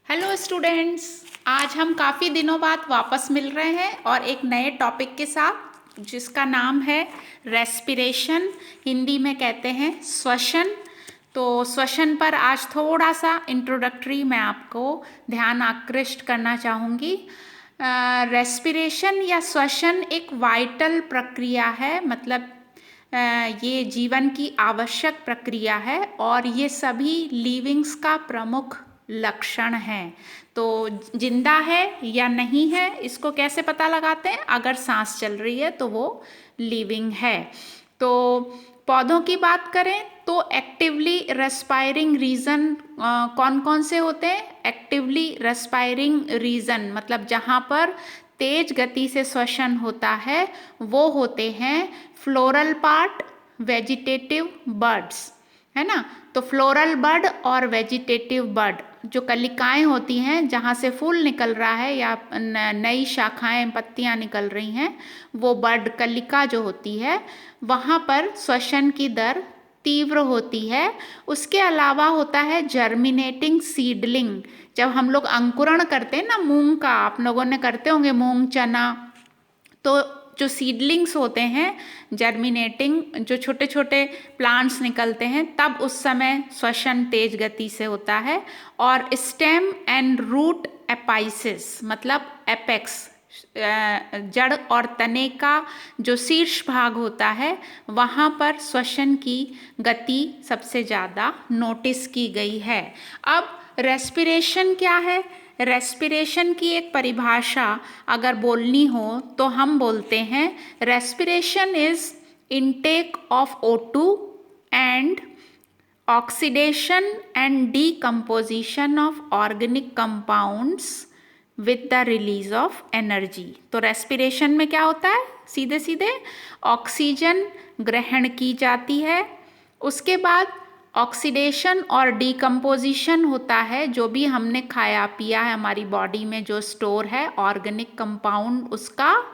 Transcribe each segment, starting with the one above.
Hello students. आज हम काफ़ी दिनों बाद वापस मिल रहे हैं और एक नए टॉपिक के साथ जिसका नाम है रेस्पिरेशन। हिंदी में कहते हैं श्वसन। तो श्वसन पर आज थोड़ा सा इंट्रोडक्टरी मैं आपको ध्यान आकृष्ट करना चाहूँगी। रेस्पिरेशन या श्वसन एक वाइटल प्रक्रिया है, मतलब ये जीवन की आवश्यक प्रक्रिया है और ये सभी लिविंग्स का प्रमुख लक्षण है। तो जिंदा है या नहीं है इसको कैसे पता लगाते हैं? अगर सांस चल रही है तो वो लिविंग है। तो पौधों की बात करें तो एक्टिवली रेस्पायरिंग रीजन कौन कौन से होते हैं? एक्टिवली रेस्पायरिंग रीजन मतलब जहाँ पर तेज गति से श्वसन होता है वो होते हैं फ्लोरल पार्ट, वेजिटेटिव बर्ड्स, है ना। तो फ्लोरल बर्ड और वेजिटेटिव बर्ड जो कलिकाएं होती हैं जहाँ से फूल निकल रहा है या नई शाखाएं पत्तियां निकल रही हैं, वो बर्ड कलिका जो होती है वहाँ पर श्वसन की दर तीव्र होती है। उसके अलावा होता है जर्मिनेटिंग सीडलिंग। जब हम लोग अंकुरण करते हैं ना मूंग का, आप लोगों ने करते होंगे मूंग चना, तो जो सीडलिंग्स होते हैं जर्मिनेटिंग, जो छोटे छोटे प्लांट्स निकलते हैं, तब उस समय श्वसन तेज गति से होता है। और स्टेम एंड रूट एपाइसिस मतलब एपेक्स, जड़ और तने का जो शीर्ष भाग होता है वहाँ पर श्वसन की गति सबसे ज़्यादा नोटिस की गई है। अब रेस्पिरेशन क्या है? रेस्पिरेशन की एक परिभाषा अगर बोलनी हो तो हम बोलते हैं respiration is intake of O2 and oxidation and decomposition of organic compounds with the release of energy. तो रेस्पिरेशन में क्या होता है? सीधे सीधे ऑक्सीजन ग्रहण की जाती है, उसके बाद ऑक्सीडेशन और डीकम्पोजिशन होता है, जो भी हमने खाया पिया है हमारी बॉडी में जो स्टोर है ऑर्गेनिक कंपाउंड उसका,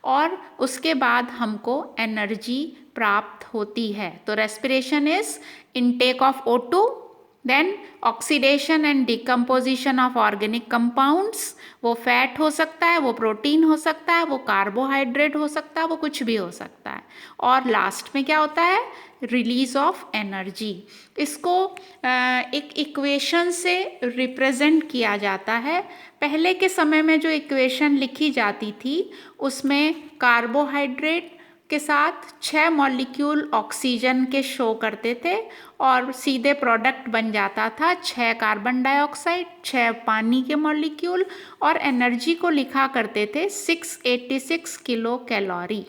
और उसके बाद हमको एनर्जी प्राप्त होती है। तो respiration is intake of O2, then oxidation and decomposition of organic compounds. वो फैट हो सकता है, वो प्रोटीन हो सकता है, वो कार्बोहाइड्रेट हो सकता है, वो कुछ भी हो सकता है। और लास्ट में क्या होता है? Release of energy. इसको एक इक्वेशन से रिप्रेजेंट किया जाता है। पहले के समय में जो इक्वेशन लिखी जाती थी उसमें कार्बोहाइड्रेट के साथ 6 मॉलिक्यूल ऑक्सीजन के शो करते थे और सीधे प्रोडक्ट बन जाता था 6 कार्बन डाइऑक्साइड, 6 पानी के मॉलिक्यूल, और एनर्जी को लिखा करते थे 686 किलो कैलोरी।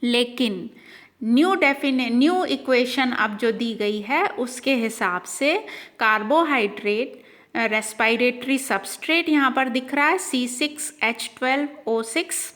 लेकिन न्यू इक्वेशन अब जो दी गई है उसके हिसाब से कार्बोहाइड्रेट रेस्पिरेटरी सबस्ट्रेट यहाँ पर दिख रहा है C6H12O6,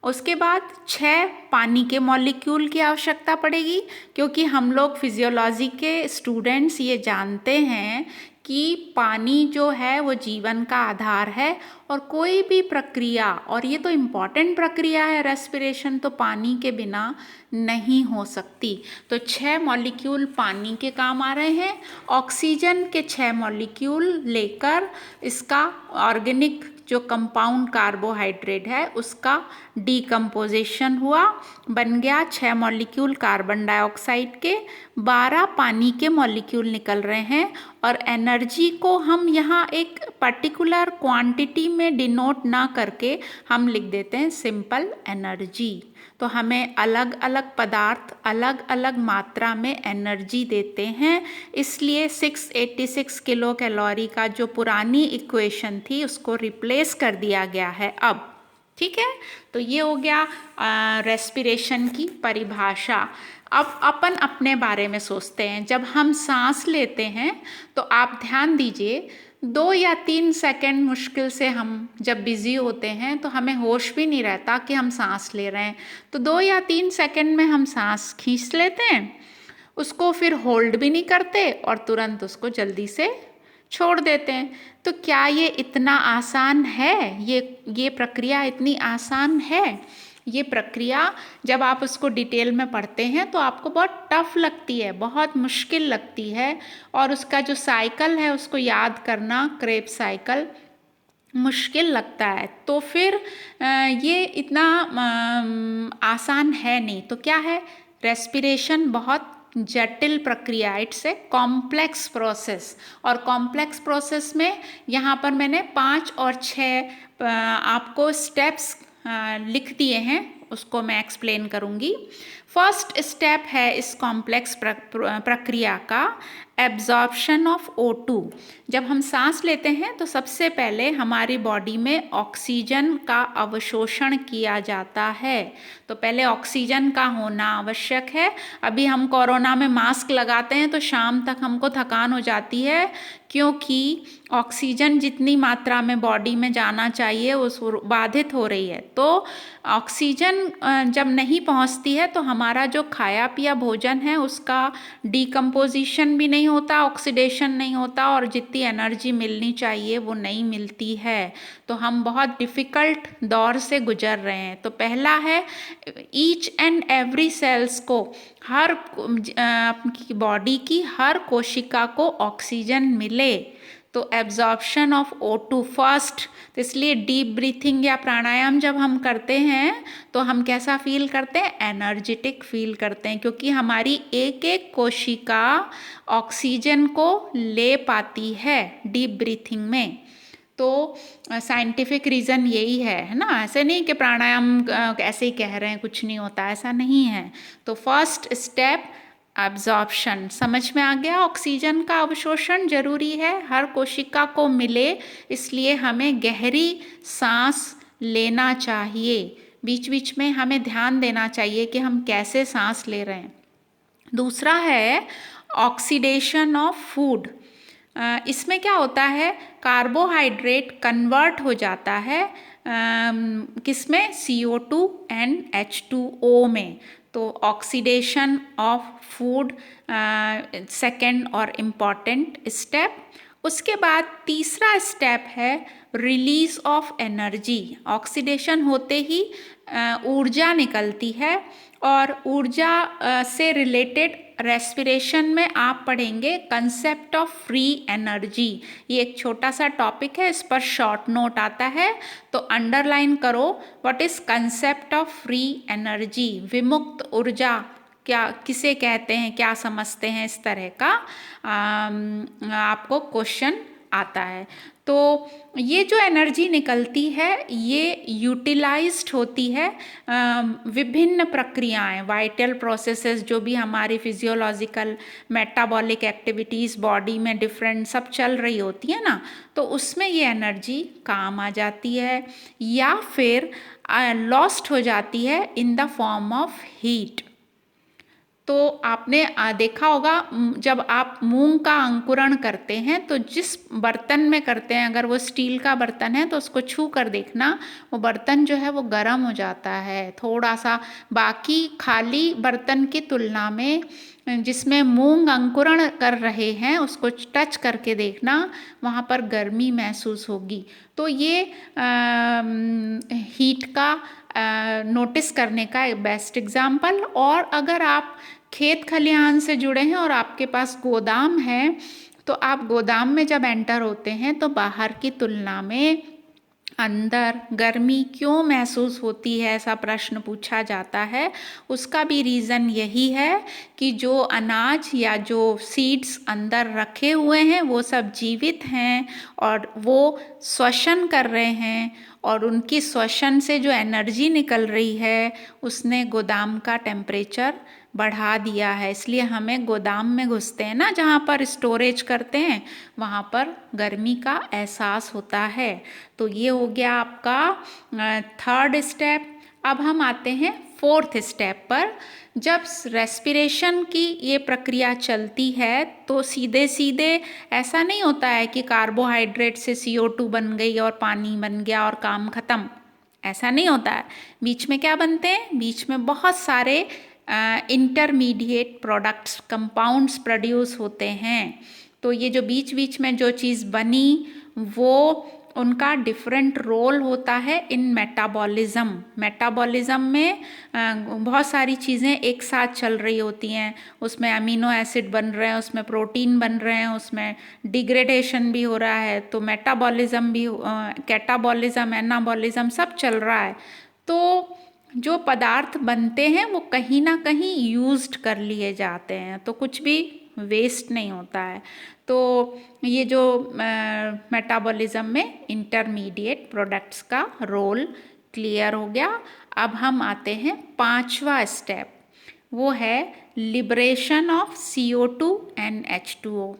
उसके बाद 6 पानी के मॉलिक्यूल की आवश्यकता पड़ेगी, क्योंकि हम लोग फिजियोलॉजी के स्टूडेंट्स ये जानते हैं कि पानी जो है वो जीवन का आधार है और कोई भी प्रक्रिया, और ये तो इम्पॉर्टेंट प्रक्रिया है रेस्पिरेशन, तो पानी के बिना नहीं हो सकती। तो 6 मॉलिक्यूल पानी के काम आ रहे हैं, ऑक्सीजन के 6 मॉलिक्यूल लेकर इसका ऑर्गेनिक जो कंपाउंड कार्बोहाइड्रेट है उसका डीकम्पोजिशन हुआ, बन गया 6 मॉलिक्यूल कार्बन डाइऑक्साइड के, 12 पानी के मॉलिक्यूल निकल रहे हैं। और एनर्जी को हम यहाँ एक पर्टिकुलर क्वांटिटी में डिनोट ना करके हम लिख देते हैं सिंपल एनर्जी। तो हमें अलग अलग पदार्थ अलग अलग मात्रा में एनर्जी देते हैं, इसलिए 686 किलो कैलोरी का जो पुरानी इक्वेशन थी उसको रिप्लेस कर दिया गया है अब। ठीक है, तो ये हो गया रेस्पिरेशन की परिभाषा। अब अपन अपने बारे में सोचते हैं। जब हम सांस लेते हैं तो आप ध्यान दीजिए 2 या 3 सेकंड मुश्किल से हम जब बिज़ी होते हैं तो हमें होश भी नहीं रहता कि हम सांस ले रहे हैं। तो 2 या 3 सेकंड में हम सांस खींच लेते हैं, उसको फिर होल्ड भी नहीं करते और तुरंत उसको जल्दी से छोड़ देते हैं। तो क्या ये इतना आसान है? ये प्रक्रिया इतनी आसान है? ये प्रक्रिया जब आप उसको डिटेल में पढ़ते हैं तो आपको बहुत टफ लगती है, बहुत मुश्किल लगती है, और उसका जो साइकिल है उसको याद करना, क्रेब्स साइकिल, मुश्किल लगता है। तो फिर ये इतना आसान है नहीं। तो क्या है, रेस्पिरेशन बहुत जटिल प्रक्रिया है, इट्स ए कॉम्प्लेक्स प्रोसेस। और कॉम्प्लेक्स प्रोसेस में यहाँ पर मैंने 5 और 6 आपको स्टेप्स लिख दिए हैं, उसको मैं एक्सप्लेन करूँगी। फर्स्ट स्टेप है इस कॉम्प्लेक्स प्रक्रिया का एब्जॉर्प्शन ऑफ O2। जब हम सांस लेते हैं तो सबसे पहले हमारी बॉडी में ऑक्सीजन का अवशोषण किया जाता है। तो पहले ऑक्सीजन का होना आवश्यक है। अभी हम कोरोना में मास्क लगाते हैं तो शाम तक हमको थकान हो जाती है, क्योंकि ऑक्सीजन जितनी मात्रा में बॉडी में जाना चाहिए उस बाधित हो रही है। तो ऑक्सीजन जब नहीं पहुंचती है तो हमारा जो खाया पिया भोजन है उसका डिकम्पोजिशन भी नहीं होता, ऑक्सीडेशन नहीं होता, और जितनी एनर्जी मिलनी चाहिए वो नहीं मिलती है। तो हम बहुत डिफ़िकल्ट दौर से गुजर रहे हैं। तो पहला है ईच एंड एवरी सेल्स को, हर आपकी बॉडी की हर कोशिका को ऑक्सीजन मिले। तो एब्जॉर्प्शन ऑफ O2 फर्स्ट। तो इसलिए डीप ब्रीथिंग या प्राणायाम जब हम करते हैं तो हम कैसा फील करते हैं, एनर्जेटिक फील करते हैं, क्योंकि हमारी एक एक कोशिका ऑक्सीजन को ले पाती है डीप ब्रीथिंग में। तो साइंटिफिक रीज़न यही है ना। ऐसे नहीं कि प्राणायाम ऐसे ही कह रहे हैं कुछ नहीं होता, ऐसा नहीं है। तो फर्स्ट स्टेप एब्जॉर्प्शन, समझ में आ गया। ऑक्सीजन का अवशोषण जरूरी है, हर कोशिका को मिले, इसलिए हमें गहरी सांस लेना चाहिए। बीच बीच में हमें ध्यान देना चाहिए कि हम कैसे सांस ले रहे हैं। दूसरा है ऑक्सीडेशन ऑफ फूड। इसमें क्या होता है, कार्बोहाइड्रेट कन्वर्ट हो जाता है किसमें, CO2 एंड H2O में। तो ऑक्सीडेशन ऑफ फूड सेकंड और इम्पॉर्टेंट स्टेप। उसके बाद तीसरा स्टेप है रिलीज ऑफ एनर्जी। ऑक्सीडेशन होते ही ऊर्जा निकलती है, और ऊर्जा से रिलेटेड रेस्पिरेशन में आप पढ़ेंगे कंसेप्ट ऑफ फ्री एनर्जी। ये एक छोटा सा टॉपिक है, इस पर शॉर्ट नोट आता है, तो अंडरलाइन करो, what is concept of free energy, विमुक्त ऊर्जा क्या किसे कहते हैं, क्या समझते हैं, इस तरह का आपको क्वेश्चन आता है। तो ये जो एनर्जी निकलती है ये यूटिलाइज्ड होती है विभिन्न प्रक्रियाएं, वाइटल प्रोसेसेस, जो भी हमारी फिजियोलॉजिकल मेटाबॉलिक एक्टिविटीज़ बॉडी में डिफरेंट सब चल रही होती है ना, तो उसमें ये एनर्जी काम आ जाती है, या फिर लॉस्ट हो जाती है in the form of heat. तो आपने देखा होगा जब आप मूंग का अंकुरण करते हैं तो जिस बर्तन में करते हैं, अगर वो स्टील का बर्तन है तो उसको छू कर देखना, वो बर्तन जो है वो गर्म हो जाता है थोड़ा सा, बाकी खाली बर्तन की तुलना में जिसमें मूंग अंकुरण कर रहे हैं उसको टच करके देखना, वहाँ पर गर्मी महसूस होगी। तो ये हीट का नोटिस करने का एक बेस्ट एग्जाम्पल। और अगर आप खेत खलिहान से जुड़े हैं और आपके पास गोदाम है, तो आप गोदाम में जब एंटर होते हैं तो बाहर की तुलना में अंदर गर्मी क्यों महसूस होती है, ऐसा प्रश्न पूछा जाता है। उसका भी रीज़न यही है कि जो अनाज या जो सीड्स अंदर रखे हुए हैं वो सब जीवित हैं और वो श्वसन कर रहे हैं, और उनकी श्वसन से जो एनर्जी निकल रही है उसने गोदाम का टेम्परेचर बढ़ा दिया है। इसलिए हमें गोदाम में घुसते हैं ना, जहाँ पर स्टोरेज करते हैं, वहाँ पर गर्मी का एहसास होता है। तो ये हो गया आपका थर्ड स्टेप। अब हम आते हैं फोर्थ स्टेप पर। जब रेस्पिरेशन की ये प्रक्रिया चलती है तो सीधे सीधे ऐसा नहीं होता है कि कार्बोहाइड्रेट से CO2 बन गई और पानी बन गया और काम ख़त्म, ऐसा नहीं होता है। बीच में क्या बनते हैं, बीच में बहुत सारे इंटरमीडिएट प्रोडक्ट्स, कंपाउंड्स प्रोड्यूस होते हैं। तो ये जो बीच बीच में जो चीज़ बनी वो उनका डिफरेंट रोल होता है इन मेटाबॉलिज्म। मेटाबॉलिज्म में बहुत सारी चीज़ें एक साथ चल रही होती हैं, उसमें अमीनो एसिड बन रहे हैं, उसमें प्रोटीन बन रहे हैं, उसमें डिग्रेडेशन भी हो रहा है, तो मेटाबॉलिज्म भी कैटाबॉलिज्म एनाबॉलिज्म सब चल रहा है। तो जो पदार्थ बनते हैं वो कहीं ना कहीं यूज्ड कर लिए जाते हैं, तो कुछ भी वेस्ट नहीं होता है। तो ये जो मेटाबॉलिज्म में इंटरमीडिएट प्रोडक्ट्स का रोल क्लियर हो गया। अब हम आते हैं पांचवा स्टेप, वो है liberation of CO2 and H2O।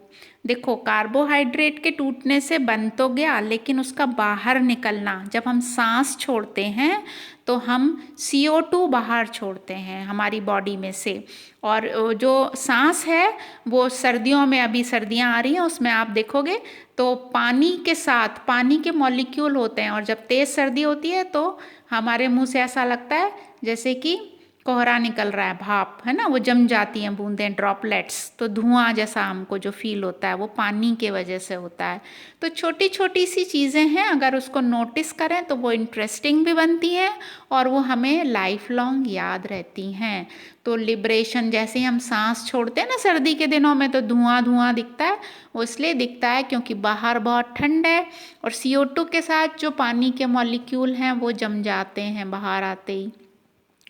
देखो, कार्बोहाइड्रेट के टूटने से बन तो गया, लेकिन उसका बाहर निकलना, जब हम सांस छोड़ते हैं तो हम CO2 बाहर छोड़ते हैं हमारी बॉडी में से। और जो सांस है वो सर्दियों में, अभी सर्दियाँ आ रही हैं, उसमें आप देखोगे तो पानी के साथ पानी के मॉलिक्यूल होते हैं, और जब तेज़ सर्दी होती है तो हमारे मुंह से ऐसा लगता है जैसे कि कोहरा निकल रहा है, भाप है ना, वो जम जाती हैं बूंदें, ड्रॉपलेट्स, तो धुआं जैसा हमको जो फील होता है वो पानी के वजह से होता है। तो छोटी छोटी सी चीज़ें हैं, अगर उसको नोटिस करें तो वो इंटरेस्टिंग भी बनती हैं और वो हमें लाइफ लॉन्ग याद रहती हैं। तो लिबरेशन, जैसे ही हम सांस छोड़ते हैं ना सर्दी के दिनों में, तो धुआं धुआं दिखता है, वो इसलिए दिखता है क्योंकि बाहर बहुत ठंड है और CO2 के साथ जो पानी के मॉलिक्यूल हैं वो जम जाते हैं बाहर आते ही,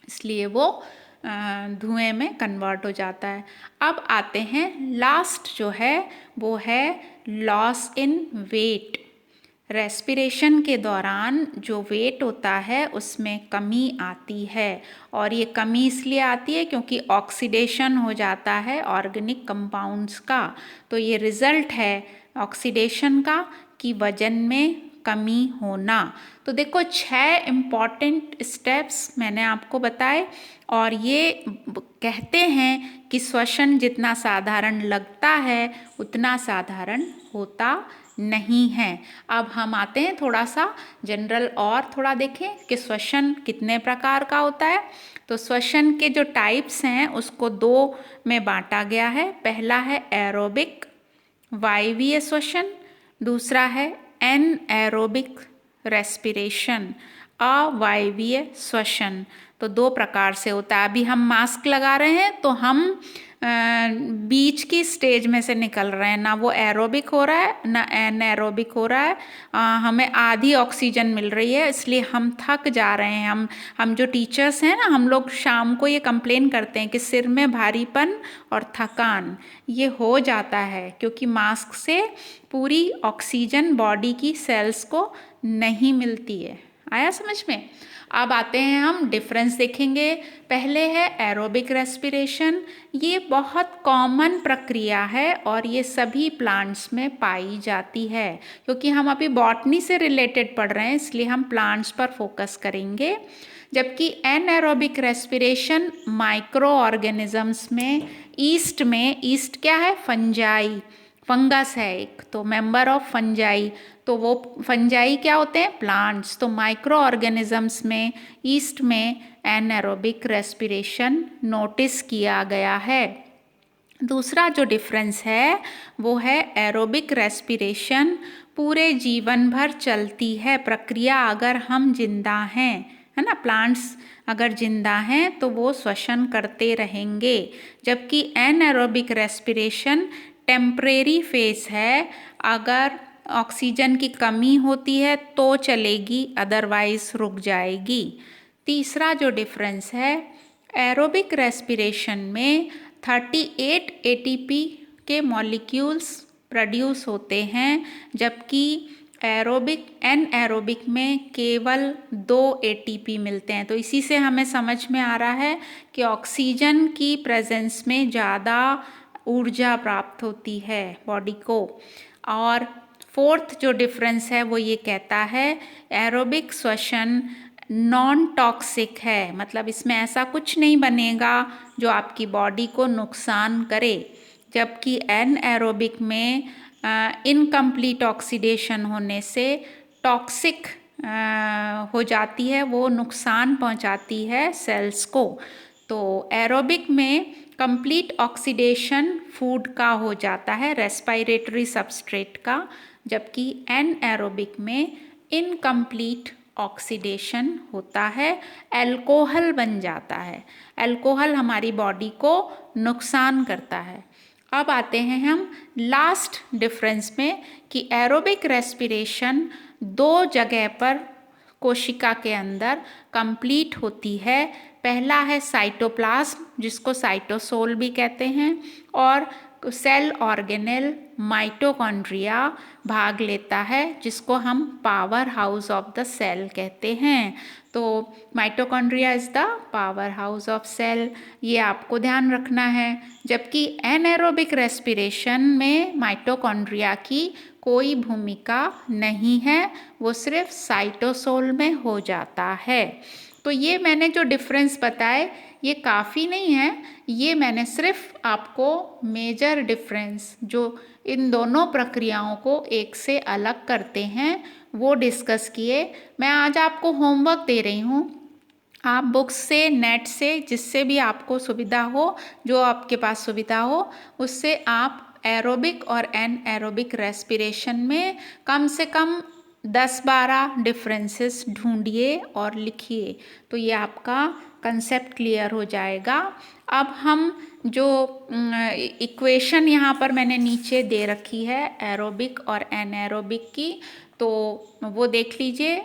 इसलिए वो धुएं में कन्वर्ट हो जाता है। अब आते हैं लास्ट जो है वो है लॉस इन वेट। रेस्पिरेशन के दौरान जो वेट होता है उसमें कमी आती है, और ये कमी इसलिए आती है क्योंकि ऑक्सीडेशन हो जाता है ऑर्गेनिक कंपाउंड्स का। तो ये रिजल्ट है ऑक्सीडेशन का कि वजन में कमी होना। तो देखो 6 इम्पॉर्टेंट स्टेप्स मैंने आपको बताए, और ये कहते हैं कि श्वसन जितना साधारण लगता है उतना साधारण होता नहीं है। अब हम आते हैं थोड़ा सा जनरल और थोड़ा देखें कि श्वसन कितने प्रकार का होता है। तो श्वसन के जो टाइप्स हैं उसको 2 में बांटा गया है। पहला है एरोबिक वायवीय श्वसन, दूसरा है एनएरोबिक रेस्पिरेशन अवायवीय श्वसन। तो 2 प्रकार से होता है। अभी हम मास्क लगा रहे हैं तो हम बीच की स्टेज में से निकल रहे हैं, ना वो एरोबिक हो रहा है ना एनएरोबिक हो रहा है। हमें आधी ऑक्सीजन मिल रही है, इसलिए हम थक जा रहे हैं। हम जो टीचर्स हैं ना, हम लोग शाम को ये कंप्लेन करते हैं कि सिर में भारीपन और थकान ये हो जाता है, क्योंकि मास्क से पूरी ऑक्सीजन बॉडी की सेल्स को नहीं मिलती है। आया समझ में? अब आते हैं, हम डिफरेंस देखेंगे। पहले है एरोबिक रेस्पिरेशन। ये बहुत कॉमन प्रक्रिया है और ये सभी प्लांट्स में पाई जाती है। क्योंकि हम अभी बॉटनी से रिलेटेड पढ़ रहे हैं, इसलिए हम प्लांट्स पर फोकस करेंगे। जबकि एनएरोबिक रेस्पिरेशन माइक्रो ऑर्गेनिजम्स में, ईस्ट क्या है, फंजाई, फंगस है एक, तो मेंबर ऑफ फंजाई। तो वो फंजाई क्या होते हैं, प्लांट्स। तो माइक्रो ऑर्गेनिजम्स में, ईस्ट में एनएरोबिक रेस्पिरेशन नोटिस किया गया है। दूसरा जो डिफरेंस है वो है एरोबिक रेस्पिरेशन पूरे जीवन भर चलती है प्रक्रिया, अगर हम जिंदा हैं, है ना। प्लांट्स अगर जिंदा हैं तो वो श्वसन करते रहेंगे। जबकि एनएरोबिक रेस्पिरेशन टेम्परेरी फेस है, अगर ऑक्सीजन की कमी होती है तो चलेगी, अदरवाइज रुक जाएगी। तीसरा जो डिफरेंस है, एरोबिक रेस्पिरेशन में 38 ATP के मॉलिक्यूल्स प्रोड्यूस होते हैं, जबकि एनएरोबिक में केवल 2 ATP मिलते हैं। तो इसी से हमें समझ में आ रहा है कि ऑक्सीजन की प्रेजेंस में ज़्यादा ऊर्जा प्राप्त होती है बॉडी को। और फोर्थ जो डिफरेंस है वो ये कहता है, एरोबिक श्वसन नॉन टॉक्सिक है, मतलब इसमें ऐसा कुछ नहीं बनेगा जो आपकी बॉडी को नुकसान करे। जबकि एनएरोबिक में इनकम्प्लीट ऑक्सीडेशन होने से टॉक्सिक हो जाती है, वो नुकसान पहुंचाती है सेल्स को। तो एरोबिक में कंप्लीट ऑक्सीडेशन फूड का हो जाता है, रेस्पिरेटरी सबस्ट्रेट का, जबकि एनएरोबिक में इनकम्प्लीट ऑक्सीडेशन होता है, अल्कोहल बन जाता है। अल्कोहल हमारी बॉडी को नुकसान करता है। अब आते हैं हम लास्ट डिफरेंस में कि एरोबिक रेस्पिरेशन दो जगह पर कोशिका के अंदर कंप्लीट होती है। पहला है साइटोप्लाज्म, जिसको साइटोसोल भी कहते हैं, और सेल ऑर्गेनेल माइटोकॉन्ड्रिया भाग लेता है, जिसको हम power house of the cell कहते हैं। तो mitochondria is the power house of cell, ये आपको ध्यान रखना है। जबकि एनएरोबिक रेस्पिरेशन में माइटोकॉन्ड्रिया की कोई भूमिका नहीं है, वो सिर्फ साइटोसोल में हो जाता है। तो ये मैंने जो डिफरेंस बताए ये काफ़ी नहीं है, ये मैंने सिर्फ आपको मेजर डिफरेंस जो इन दोनों प्रक्रियाओं को एक से अलग करते हैं वो डिस्कस किए। मैं आज आपको होमवर्क दे रही हूँ, आप बुक्स से, नेट से, जिससे भी आपको सुविधा हो, जो आपके पास सुविधा हो, उससे आप एरोबिक और एनएरोबिक रेस्पिरेशन में कम से कम 10-12 डिफरेंसेस ढूंढिए और लिखिए, तो ये आपका कंसेप्ट क्लियर हो जाएगा। अब हम जो इक्वेशन यहाँ पर मैंने नीचे दे रखी है एरोबिक और एनएरोबिक की, तो वो देख लीजिए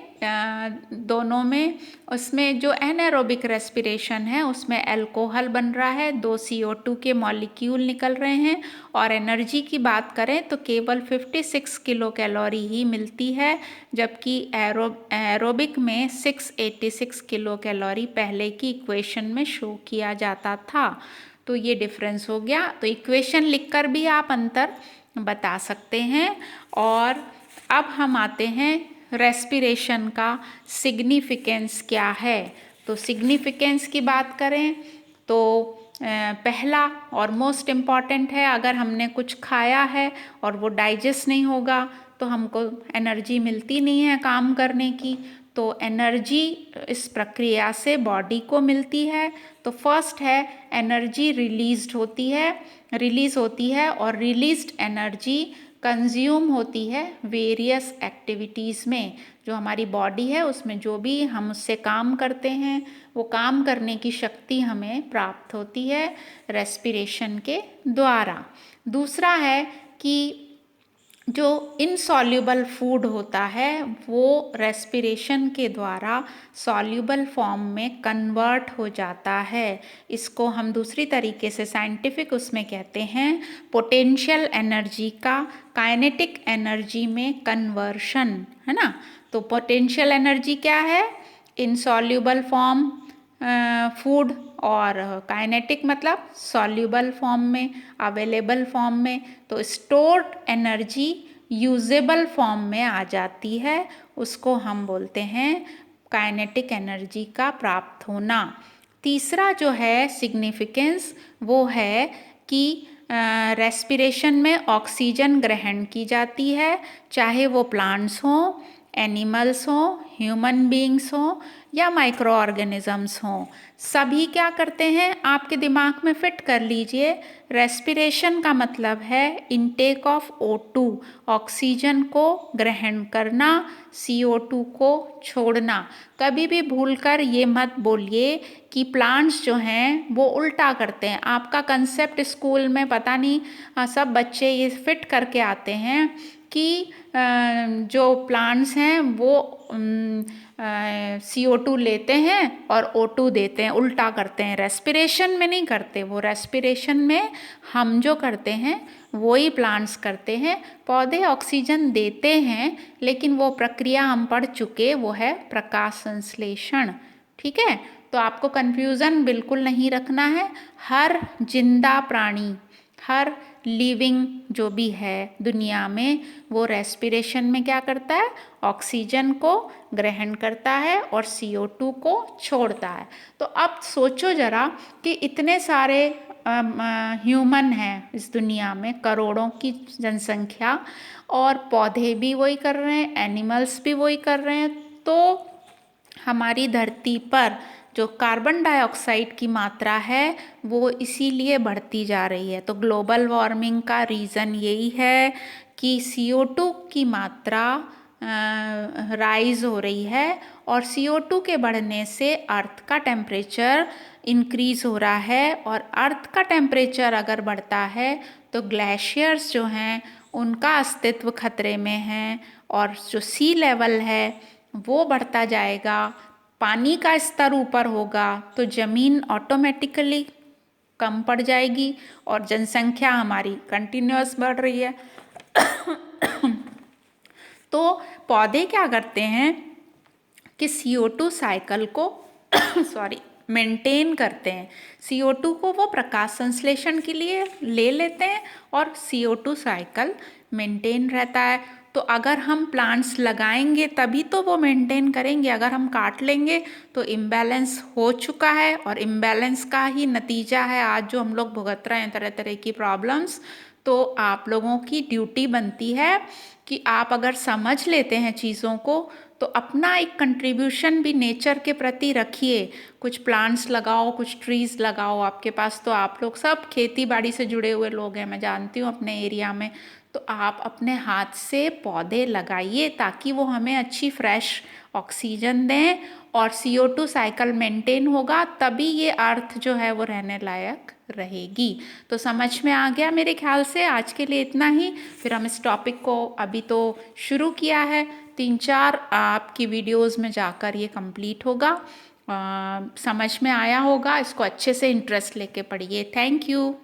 दोनों में। उसमें जो एनएरोबिक रेस्पिरेशन है उसमें अल्कोहल बन रहा है, 2 CO2 के मॉलिक्यूल निकल रहे हैं, और एनर्जी की बात करें तो केवल 56 किलो कैलोरी ही मिलती है, जबकि एरोबिक में 686 किलो कैलोरी पहले की इक्वेशन में शो किया जाता था। तो ये डिफरेंस हो गया। तो इक्वेशन लिखकर भी आप अंतर बता सकते हैं। और अब हम आते हैं रेस्पिरेशन का सिग्निफिकेंस क्या है। तो सिग्निफिकेंस की बात करें तो पहला और मोस्ट इम्पॉर्टेंट है, अगर हमने कुछ खाया है और वो डाइजेस्ट नहीं होगा तो हमको एनर्जी मिलती नहीं है काम करने की। तो एनर्जी इस प्रक्रिया से बॉडी को मिलती है। तो फर्स्ट है एनर्जी रिलीज होती है और रिलीज्ड एनर्जी कंज्यूम होती है वेरियस एक्टिविटीज़ में। जो हमारी बॉडी है उसमें जो भी हम उससे काम करते हैं वो काम करने की शक्ति हमें प्राप्त होती है रेस्पिरेशन के द्वारा। दूसरा है कि जो इनसॉल्युबल फूड होता है वो रेस्पिरेशन के द्वारा सॉल्युबल फॉर्म में कन्वर्ट हो जाता है। इसको हम दूसरी तरीके से साइंटिफिक उसमें कहते हैं पोटेंशियल एनर्जी का काइनेटिक एनर्जी में कन्वर्शन, है ना। तो पोटेंशियल एनर्जी क्या है, इनसॉल्युबल फॉर्म फूड, और काइनेटिक मतलब सॉल्युबल फॉर्म में, अवेलेबल फॉर्म में। तो स्टोर्ड एनर्जी यूजेबल फॉर्म में आ जाती है, उसको हम बोलते हैं काइनेटिक एनर्जी का प्राप्त होना। तीसरा जो है सिग्निफिकेंस वो है कि रेस्पिरेशन में ऑक्सीजन ग्रहण की जाती है, चाहे वो प्लांट्स हों, एनिमल्स हों, ह्यूमन बींग्स हों या माइक्रो ऑर्गेनिजम्स हों। सभी क्या करते हैं, आपके दिमाग में फिट कर लीजिए, रेस्पिरेशन का मतलब है इनटेक ऑफ O2, ऑक्सीजन को ग्रहण करना, CO2 को छोड़ना। कभी भी भूलकर ये मत बोलिए कि प्लांट्स जो हैं वो उल्टा करते हैं। आपका कंसेप्ट स्कूल में पता नहीं सब बच्चे ये फिट करके आते हैं कि जो प्लांट्स हैं वो CO2 लेते हैं और O2 देते हैं, उल्टा करते हैं। रेस्पिरेशन में नहीं करते वो, रेस्पिरेशन में हम जो करते हैं वो ही प्लांट्स करते हैं। पौधे ऑक्सीजन देते हैं लेकिन वो प्रक्रिया हम पढ़ चुके, वो है प्रकाश संश्लेषण। ठीक है, तो आपको कन्फ्यूज़न बिल्कुल नहीं रखना है। हर जिंदा प्राणी, हर लिविंग जो भी है दुनिया में, वो रेस्पिरेशन में क्या करता है, ऑक्सीजन को ग्रहण करता है और CO2 को छोड़ता है। तो अब सोचो जरा कि इतने सारे ह्यूमन हैं इस दुनिया में, करोड़ों की जनसंख्या, और पौधे भी वही कर रहे हैं, एनिमल्स भी वही कर रहे हैं। तो हमारी धरती पर जो कार्बन डाइऑक्साइड की मात्रा है वो इसीलिए बढ़ती जा रही है। तो ग्लोबल वार्मिंग का रीज़न यही है कि CO2 की मात्रा राइज हो रही है और CO2 के बढ़ने से अर्थ का टेम्परेचर इंक्रीज हो रहा है, और अर्थ का टेम्परेचर अगर बढ़ता है तो ग्लेशियर्स जो हैं उनका अस्तित्व खतरे में है, और जो सी लेवल है वो बढ़ता जाएगा, पानी का स्तर ऊपर होगा तो ज़मीन ऑटोमेटिकली कम पड़ जाएगी और जनसंख्या हमारी कंटिन्यूअस बढ़ रही है। तो पौधे क्या करते हैं कि CO2 साइकिल को मेंटेन करते हैं। CO2 को वो प्रकाश संश्लेषण के लिए ले लेते हैं और CO2 साइकिल मेंटेन रहता है। तो अगर हम प्लांट्स लगाएंगे तभी तो वो मेंटेन करेंगे, अगर हम काट लेंगे तो इम्बैलेंस हो चुका है, और इम्बैलेंस का ही नतीजा है आज जो हम लोग भुगत रहे हैं तरह तरह की प्रॉब्लम्स। तो आप लोगों की ड्यूटी बनती है कि आप अगर समझ लेते हैं चीज़ों को तो अपना एक कंट्रीब्यूशन भी नेचर के प्रति रखिए। कुछ प्लांट्स लगाओ, कुछ ट्रीज़ लगाओ। आपके पास तो आप लोग सब खेती बाड़ी से जुड़े हुए लोग हैं, मैं जानती हूँ अपने एरिया में। तो आप अपने हाथ से पौधे लगाइए ताकि वो हमें अच्छी फ्रेश ऑक्सीजन दें और CO2 साइकिल मेंटेन होगा, तभी ये अर्थ जो है वो रहने लायक रहेगी। तो समझ में आ गया मेरे ख्याल से। आज के लिए इतना ही। फिर हम इस टॉपिक को अभी तो शुरू किया है, 3-4 आपकी वीडियोस में जाकर ये कंप्लीट होगा। समझ में आया होगा, इसको अच्छे से इंटरेस्ट लेके पढ़िए। Thank you.